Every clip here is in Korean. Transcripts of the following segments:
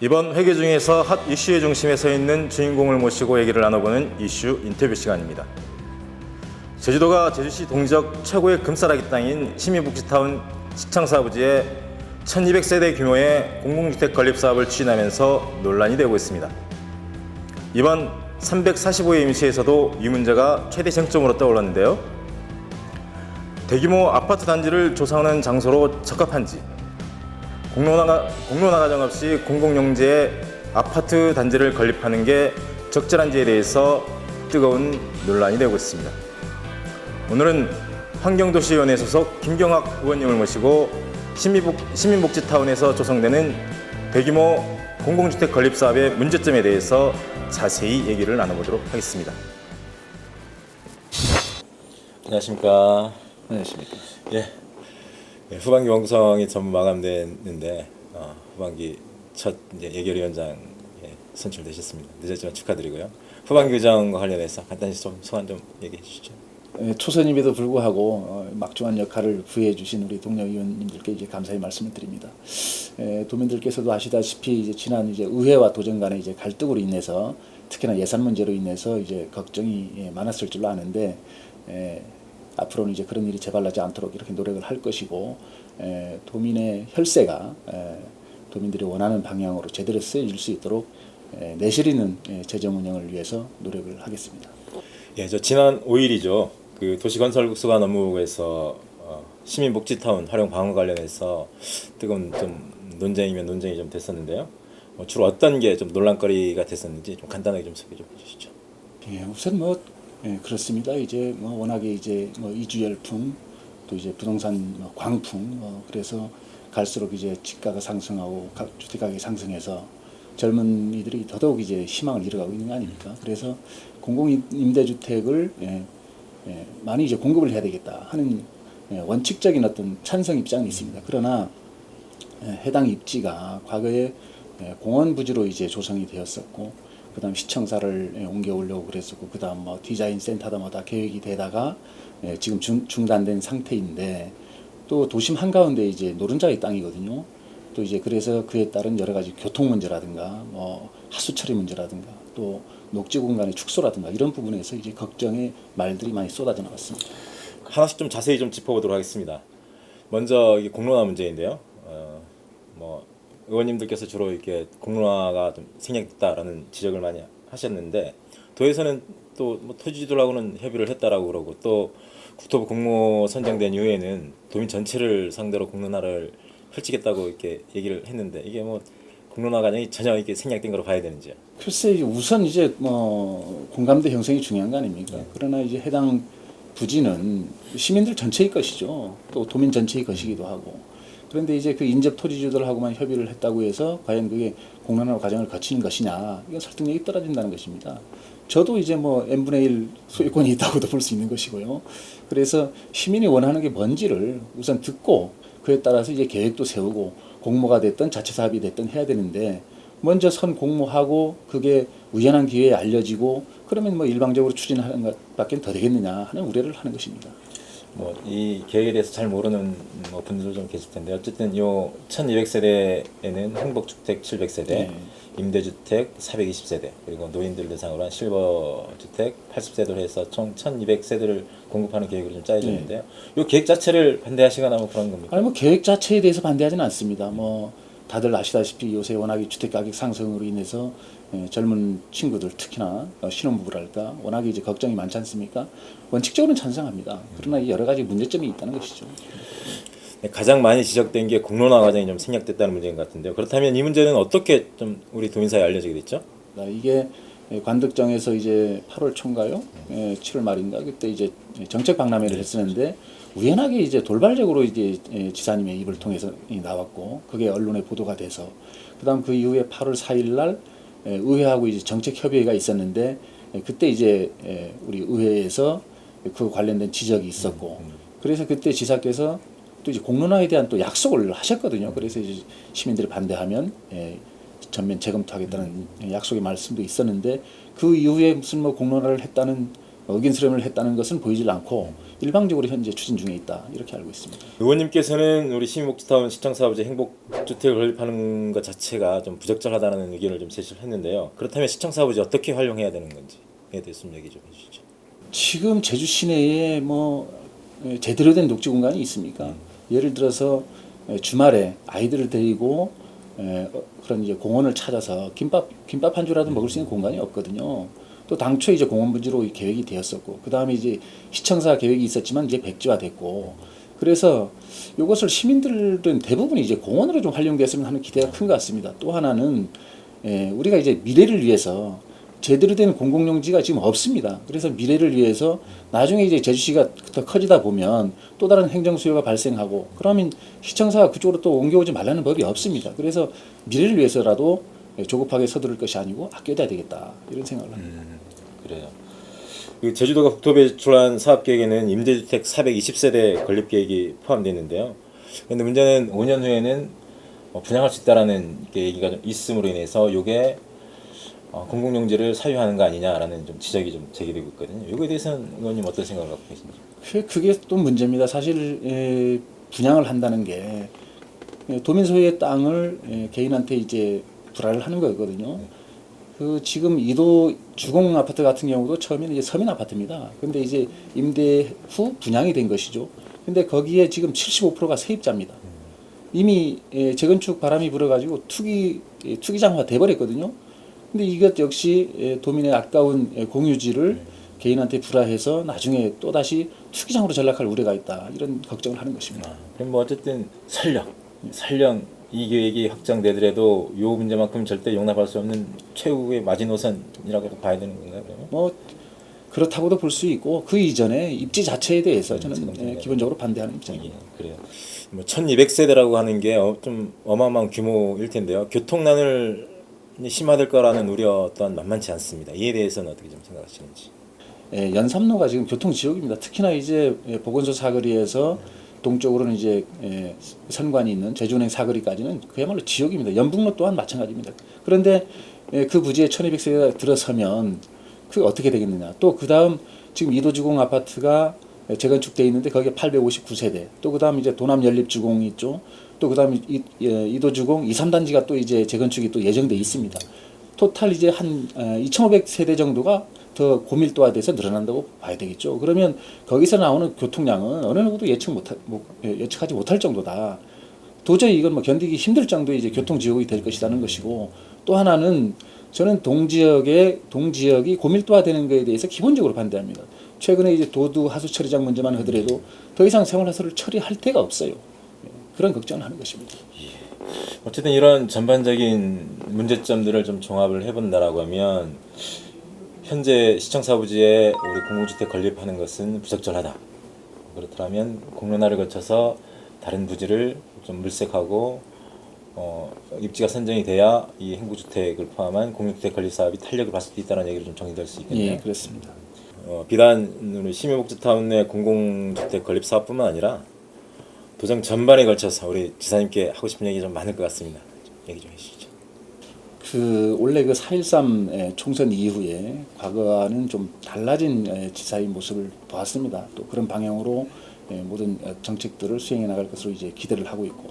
이번 회계 중에서 핫 이슈의 중심에 서 있는 주인공을 모시고 얘기를 나눠보는 이슈 인터뷰 시간입니다. 제주도가 제주시 동지역 최고의 금싸라기 땅인 시민복지타운 시청사 부지에 1200세대 규모의 공공주택 건립 사업을 추진하면서 논란이 되고 있습니다. 이번 345회 임시에서도 이 문제가 최대 쟁점으로 떠올랐는데요. 대규모 아파트 단지를 조성하는 장소로 적합한지, 공론화 과정 없이 공공용지에 아파트 단지를 건립하는 게 적절한지에 대해서 뜨거운 논란이 되고 있습니다. 오늘은 환경도시위원회 소속 김경학 의원님을 모시고 시민복지타운에서 조성되는 대규모 공공주택 건립 사업의 문제점에 대해서 자세히 얘기를 나눠보도록 하겠습니다. 안녕하십니까. 안녕하십니까. 예. 후반기 원구성이 전부 마감됐는데 후반기 첫 이제 예결위원장에 선출되셨습니다. 늦었지만 축하드리고요. 후반기 규정과 관련해서 간단히 소감 좀 얘기해 주시죠. 초선임에도 불구하고 막중한 역할을 부여해 주신 우리 동료 의원님들께 이제 감사의 말씀을 드립니다. 도민들께서도 아시다시피 이제 지난 이제 의회와 도정 간의 이제 갈등으로 인해서 특히나 예산 문제로 인해서 이제 걱정이 많았을 줄로 아는데 앞으로는 이제 그런 일이 재발하지 않도록 이렇게 노력을 할 것이고 도민의 혈세가 도민들이 원하는 방향으로 제대로 쓰여질 수 있도록 내실 있는 재정 운영을 위해서 노력을 하겠습니다. 예, 저 지난 5일이죠. 그 도시건설수관 업무부에서 시민복지타운 활용 방안 관련해서 뜨거운 좀 논쟁이 좀 됐었는데요. 주로 어떤 게 좀 논란거리가 됐었는지 좀 간단하게 좀 소개 좀 해주시죠. 예, 우선 그렇습니다. 이제 워낙에 이제 이주 열풍 또 이제 부동산 광풍 그래서 갈수록 이제 집가가 상승하고 주택 가격이 상승해서 젊은이들이 더더욱 이제 희망을 잃어가고 있는 거 아닙니까? 그래서 공공임대주택을 많이 이제 공급을 해야 되겠다 하는 원칙적인 어떤 찬성 입장이 있습니다. 그러나 해당 입지가 과거에 공원 부지로 이제 조성이 되었었고, 그다음 시청사를 옮겨오려고 그랬었고, 그다음 디자인 센터다 다 계획이 되다가 지금 중단된 상태인데, 또 도심 한가운데 이제 노른자의 땅이거든요. 또 이제 그래서 그에 따른 여러 가지 교통 문제라든가 하수 처리 문제라든가 또 녹지 공간의 축소라든가 이런 부분에서 이제 걱정의 말들이 많이 쏟아져 나왔습니다. 하나씩 좀 자세히 좀 짚어보도록 하겠습니다. 먼저 이게 공론화 문제인데요. 의원님들께서 주로 이렇게 공론화가 좀 생략됐다라는 지적을 많이 하셨는데, 도에서는 또 토지주들하고는 협의를 했다라고 그러고, 또 국토부 공모 선정된 이후에는 도민 전체를 상대로 공론화를 펼치겠다고 이렇게 얘기를 했는데, 이게 공론화 과정이 전혀 이렇게 생략된 거로 봐야 되는지요? 글쎄, 우선 이제 공감대 형성이 중요한 거 아닙니까? 그러나 이제 해당 부지는 시민들 전체의 것이죠. 또 도민 전체의 것이기도 하고. 그런데 이제 그 인접 토지주들하고만 협의를 했다고 해서 과연 그게 공론화 과정을 거치는 것이냐, 이건 설득력이 떨어진다는 것입니다. 저도 이제 n분의 1 소유권이 있다고도 볼 수 있는 것이고요. 그래서 시민이 원하는 게 뭔지를 우선 듣고 그에 따라서 이제 계획도 세우고 공모가 됐든 자체 사업이 됐든 해야 되는데, 먼저 선 공모하고 그게 우연한 기회에 알려지고 그러면 일방적으로 추진하는 것밖에 더 되겠느냐 하는 우려를 하는 것입니다. 이 계획에 대해서 잘 모르는 분들도 좀 계실 텐데, 어쨌든 요 1200세대에는 행복주택 700세대, 임대주택 420세대, 그리고 노인들 대상으로 한 실버주택 80세대로 해서 총 1200세대를 공급하는 계획으로 좀 짜여졌는데요. 요 계획 자체를 반대하시거나 그런 겁니까? 아니 계획 자체에 대해서 반대하지는 않습니다. 다들 아시다시피 요새 워낙에 주택 가격 상승으로 인해서 젊은 친구들 특히나 신혼부부랄까 워낙에 이제 걱정이 많지 않습니까? 원칙적으로는 찬성합니다. 그러나 여러 가지 문제점이 있다는 것이죠. 가장 많이 지적된 게 공론화 과정이 좀 생략됐다는 문제인 것 같은데요. 그렇다면 이 문제는 어떻게 좀 우리 도민사회에 알려지게 됐죠? 이게 관덕정에서 이제 8월 초인가요? 7월 말인가 그때 이제 정책 박람회를 했었는데, 우연하게 이제 돌발적으로 이제 지사님의 입을 통해서 나왔고, 그게 언론에 보도가 돼서, 그다음 그 이후에 8월 4일 날 의회하고 이제 정책 협의회가 있었는데, 그때 이제 우리 의회에서 그 관련된 지적이 있었고, 그래서 그때 지사께서 또 이제 공론화에 대한 또 약속을 하셨거든요. 그래서 이제 시민들이 반대하면 전면 재검토하겠다는 약속의 말씀도 있었는데, 그 이후에 무슨 공론화를 했다는 어긴스럼을 했다는 것은 보이질 않고 일방적으로 현재 추진 중에 있다 이렇게 알고 있습니다. 의원님께서는 우리 시민복지타운 시청사업지 행복주택을 건립하는 것 자체가 좀 부적절하다는 의견을 좀 제시를 했는데요. 그렇다면 시청사업지 어떻게 활용해야 되는 건지에 대해서 좀 얘기 좀 해주시죠. 지금 제주 시내에 뭐 제대로 된 녹지 공간이 있습니까? 예를 들어서 주말에 아이들을 데리고 그런 이제 공원을 찾아서 김밥 한 줄라도 먹을 수 있는 공간이 없거든요. 또 당초 이제 공원 부지로 계획이 되었었고, 그 다음에 이제 시청사 계획이 있었지만 이제 백지화됐고, 그래서 이것을 시민들은 대부분 이제 공원으로 좀 활용됐으면 하는 기대가 큰 것 같습니다. 또 하나는 우리가 이제 미래를 위해서 제대로 된 공공용지가 지금 없습니다. 그래서 미래를 위해서 나중에 이제 제주시가 더 커지다 보면 또 다른 행정 수요가 발생하고 그러면 시청사가 그쪽으로 또 옮겨오지 말라는 법이 없습니다. 그래서 미래를 위해서라도 조급하게 서두를 것이 아니고 아껴야 되겠다 이런 생각을 합니다. 그래요. 그 제주도가 국토부에 제출한 사업계획에는 임대주택 420세대 건립 계획이 포함되어 있는데요. 그런데 문제는 5년 후에는 분양할 수 있다라는 얘기가 좀 있음으로 인해서 이게 공공용지를 사유하는 거 아니냐라는 좀 지적이 좀 제기되고 있거든요. 이거에 대해서는 의원님 어떤 생각을 갖고 계신지? 그게 또 문제입니다. 사실 분양을 한다는 게 도민 소유의 땅을 개인한테 이제 불화를 하는 거거든요. 그 지금 이도 주공 아파트 같은 경우도 처음에는 이제 서민 아파트입니다. 근데 이제 임대 후 분양이 된 것이죠. 근데 거기에 지금 75%가 세입자입니다. 이미 재건축 바람이 불어가지고 투기장화 돼버렸거든요. 근데 이것 역시 도민의 아까운 공유지를 개인한테 불화해서 나중에 또 다시 투기장으로 전락할 우려가 있다 이런 걱정을 하는 것입니다. 그럼 뭐 어쨌든 설령 이 계획이 확정되더라도 이 문제만큼 절대 용납할 수 없는 최후의 마지노선이라고 봐야 되는 건가요? 그러면? 뭐 그렇다고도 볼 수 있고 그 이전에 입지 자체에 대해서 저는 기본적으로 반대하는 입장입니다. 그래요. 뭐 1,200세대라고 하는 게 좀 어마어마한 규모일 텐데요. 교통난을 심화될 거라는 우려 또한 만만치 않습니다. 이에 대해서는 어떻게 좀 생각하시는지? 연삼로가 지금 교통 지역입니다. 특히나 이제 보건소 사거리에서 동쪽으로는 이제 선관이 있는 제주은행 사거리까지는 그야말로 지역입니다. 연북로 또한 마찬가지입니다. 그런데 그 부지에 1,200세대가 들어서면 그게 어떻게 되겠느냐. 또 그 다음 지금 이도주공 아파트가 재건축돼 있는데 거기에 859세대. 또 그 다음 이제 도남 연립주공이 있죠. 또 그 다음 이도주공 2, 3단지가 또 이제 재건축이 또 예정돼 있습니다. 토탈 이제 한 2,500세대 정도가 더 고밀도화돼서 늘어난다고 봐야 되겠죠. 그러면 거기서 나오는 교통량은 어느 누구도 예측하지 못할 정도다. 도저히 이건 뭐 견디기 힘들 정도의 이제 교통 지역이 될 것이라는 것이고, 또 하나는 저는 동지역이 고밀도화되는 것에 대해서 기본적으로 반대합니다. 최근에 이제 도두 하수 처리장 문제만 하더라도 더 이상 생활하수를 처리할 데가 없어요. 그런 걱정을 하는 것입니다. 어쨌든 이런 전반적인 문제점들을 좀 종합을 해본다라고 하면 현재 시청사부지에 우리 공공주택 건립하는 것은 부적절하다. 그렇다면 공론화를 거쳐서 다른 부지를 좀 물색하고 입지가 선정이 돼야 이 행구주택을 포함한 공공주택 건립 사업이 탄력을 받을 수 있다는 얘기를 좀 정리될 수 있겠네요. 예, 그렇습니다. 비단 우리 시민복지타운 내 공공주택 건립 사업뿐만 아니라 도정 전반에 걸쳐서 우리 지사님께 하고 싶은 얘기 좀 많을 것 같습니다. 얘기 좀 해주시죠. 원래 그 4.13 총선 이후에 과거와는 좀 달라진 지사의 모습을 보았습니다. 또 그런 방향으로 모든 정책들을 수행해 나갈 것으로 이제 기대를 하고 있고,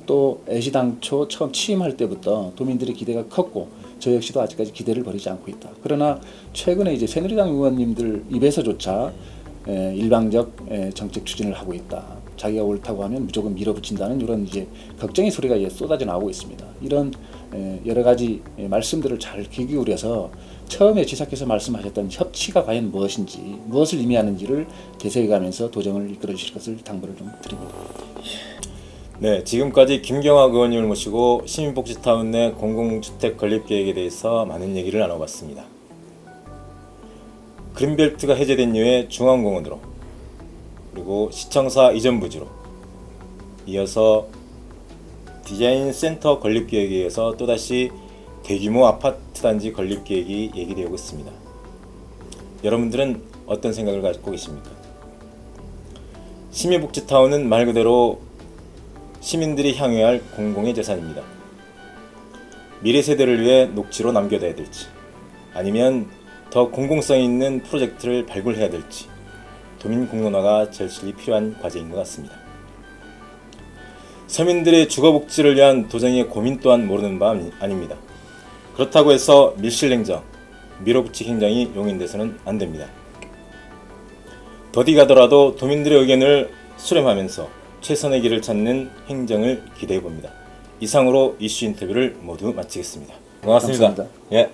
또 애시당초 처음 취임할 때부터 도민들의 기대가 컸고 저 역시도 아직까지 기대를 버리지 않고 있다. 그러나 최근에 이제 새누리당 의원님들 입에서조차 일방적 정책 추진을 하고 있다. 자기가 옳다고 하면 무조건 밀어붙인다는 이런 이제 걱정의 소리가 쏟아져 나오고 있습니다. 이런 여러 가지 말씀들을 잘 귀 기울여서 처음에 지사께서 말씀하셨던 협치가 과연 무엇인지, 무엇을 의미하는지를 되새겨가면서 도정을 이끌어 주실 것을 당부를 좀 드립니다. 네, 지금까지 김경학 의원님을 모시고 시민복지타운 내 공공주택 건립 계획에 대해서 많은 얘기를 나눠봤습니다. 그린벨트가 해제된 이후에 중앙공원으로, 그리고 시청사 이전 부지로, 이어서 디자인 센터 건립 계획에 의해서 또다시 대규모 아파트 단지 건립 계획이 얘기되고 있습니다. 여러분들은 어떤 생각을 갖고 계십니까? 시민복지타운은 말 그대로 시민들이 향유할 공공의 재산입니다. 미래 세대를 위해 녹지로 남겨둬야 될지, 아니면 더 공공성 있는 프로젝트를 발굴해야 될지 도민 공론화가 절실히 필요한 과제인 것 같습니다. 서민들의 주거복지를 위한 도정의 고민 또한 모르는 바 아닙니다. 그렇다고 해서 밀실행정, 밀어붙이기 행정이 용인돼서는 안 됩니다. 더디 가더라도 도민들의 의견을 수렴하면서 최선의 길을 찾는 행정을 기대해 봅니다. 이상으로 이슈 인터뷰를 모두 마치겠습니다. 고맙습니다. 감사합니다. 예.